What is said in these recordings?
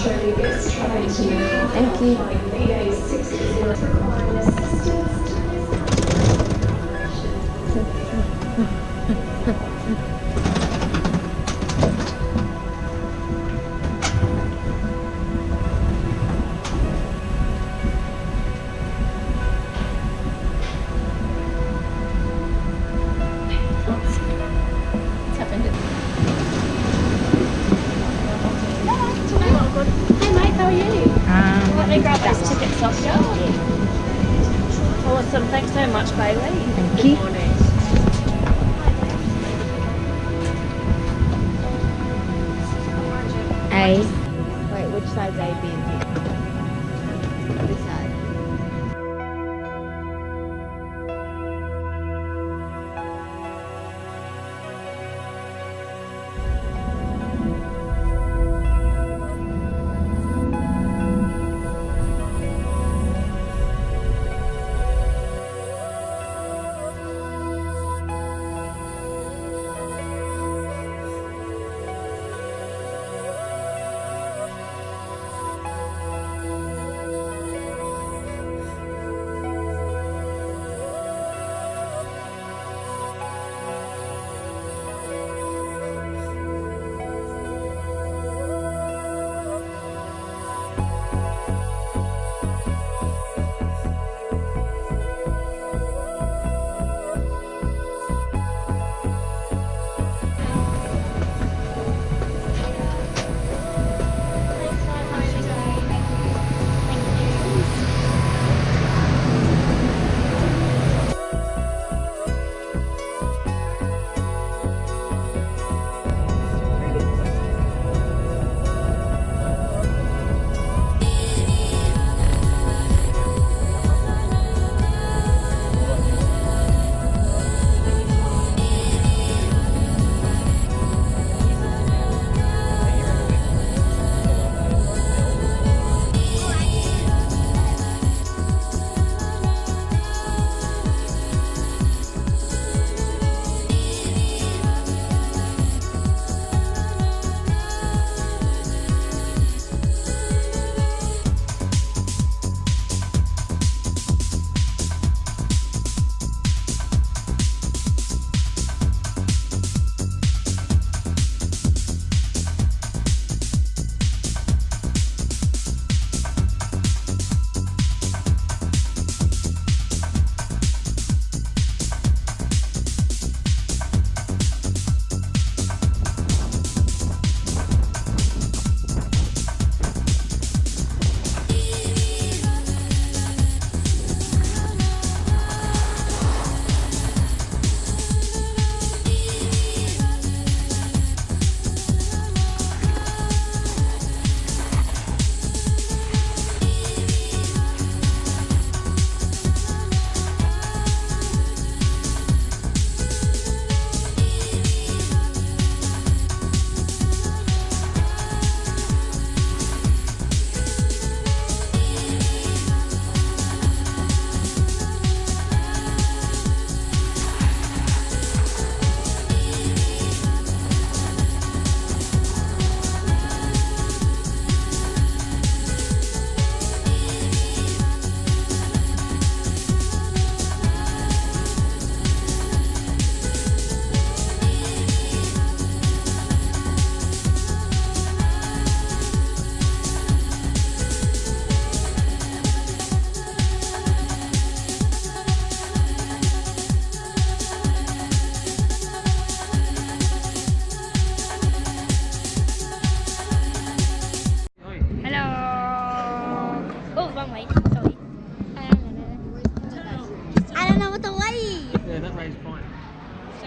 Thank you. Awesome, thanks so much, Bailey. Thank Good you. morning. A. Wait, which side's A, B, and B? This side.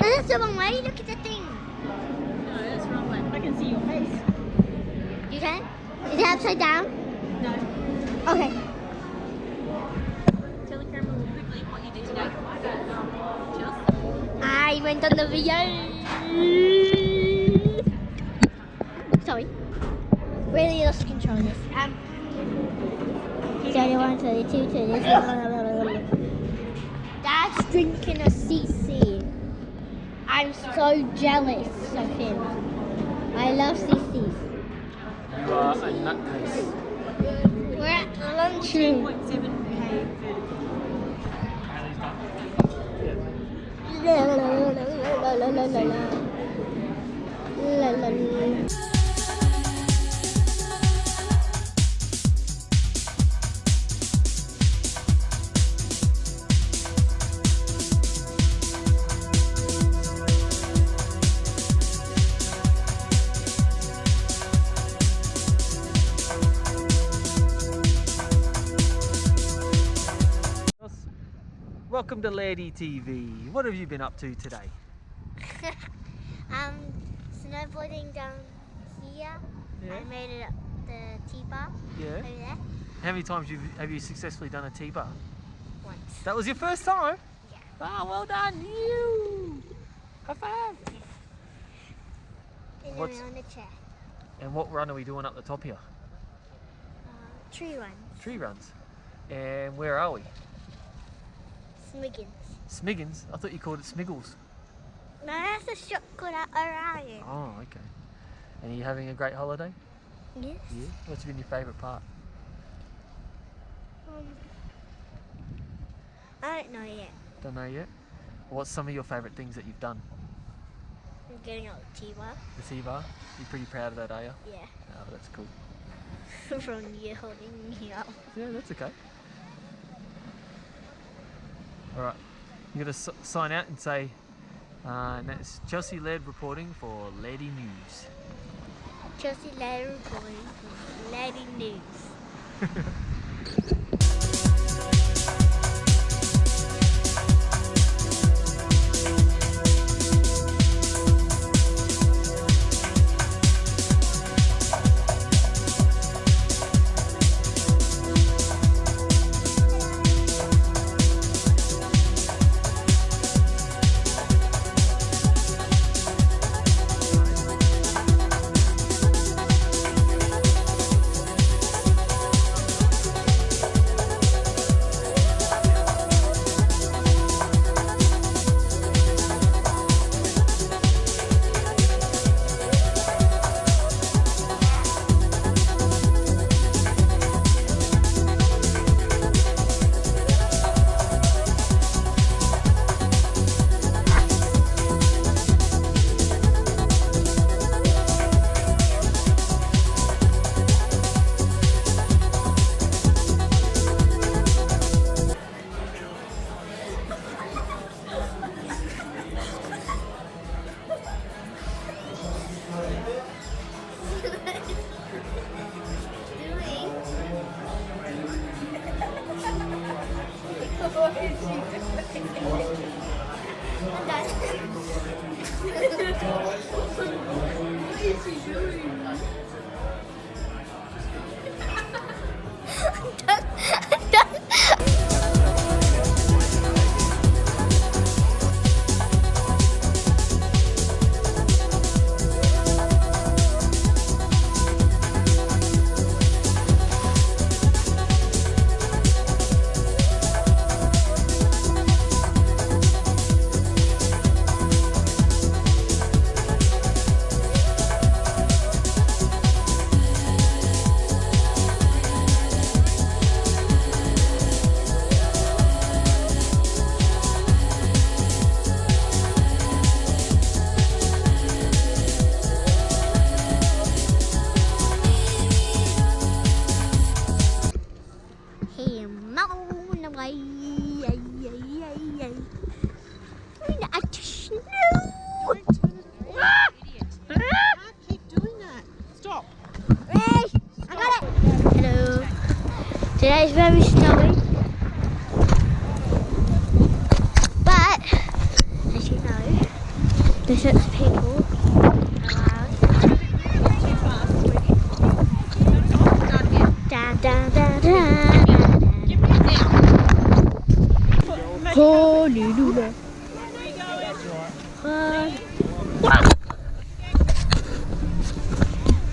That's the wrong way. Look at the thing. No, that's the wrong way. I can see your face. You can? Is it upside down? No. Okay. Tell the camera quickly what you did today. Just. I went on the video. Sorry. Really lost control of this. 31, 32, 33. Dad's drinking a CC. I'm so jealous of him. I love CCs. You are a nutcase. We're at the lunchroom. 2.7k Haley's done. La la la la la la la la la la la. Welcome to Lairdy TV. What have you been up to today? Snowboarding down here. Yeah. I made it up the T-bar Yeah. over there How many times have you successfully done a T-bar? once. That was your first time? Yeah. Ah, well done, you! High five! And What's- then on the chair. And what run are we doing up the top here? Tree runs. Tree runs. And where are we? Smiggins. Smiggins? I thought you called it Smiggles. No, that's a shot called out Orion. Oh, okay. And are you having a great holiday? Yes. Yeah. What's been your favourite part? I don't know yet. Don't know yet. What's some of your favourite things that you've done? I'm getting out the T-bar. The T-bar? You're pretty proud of that, are you? Yeah. Oh, that's cool. From you holding me up. Yeah, that's okay. Alright, you're going to sign out and say, and that's Chelsea Laird reporting for Lairdy News. Chelsea Lairdy reporting from Lairdy News. Today's very snowy, but as you know, there's lots of people around. Down, down, down, down. Hallelujah.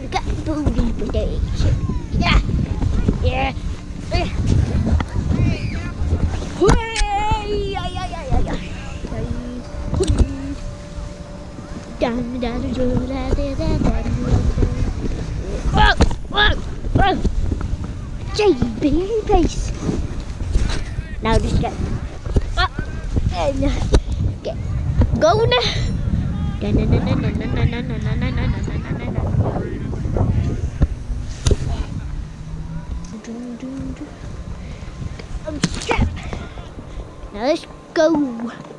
We got booty today. Yeah. Yeah. Down, down, down, down, down, down, down. JB pace. Now just get up and get going. Now let's go.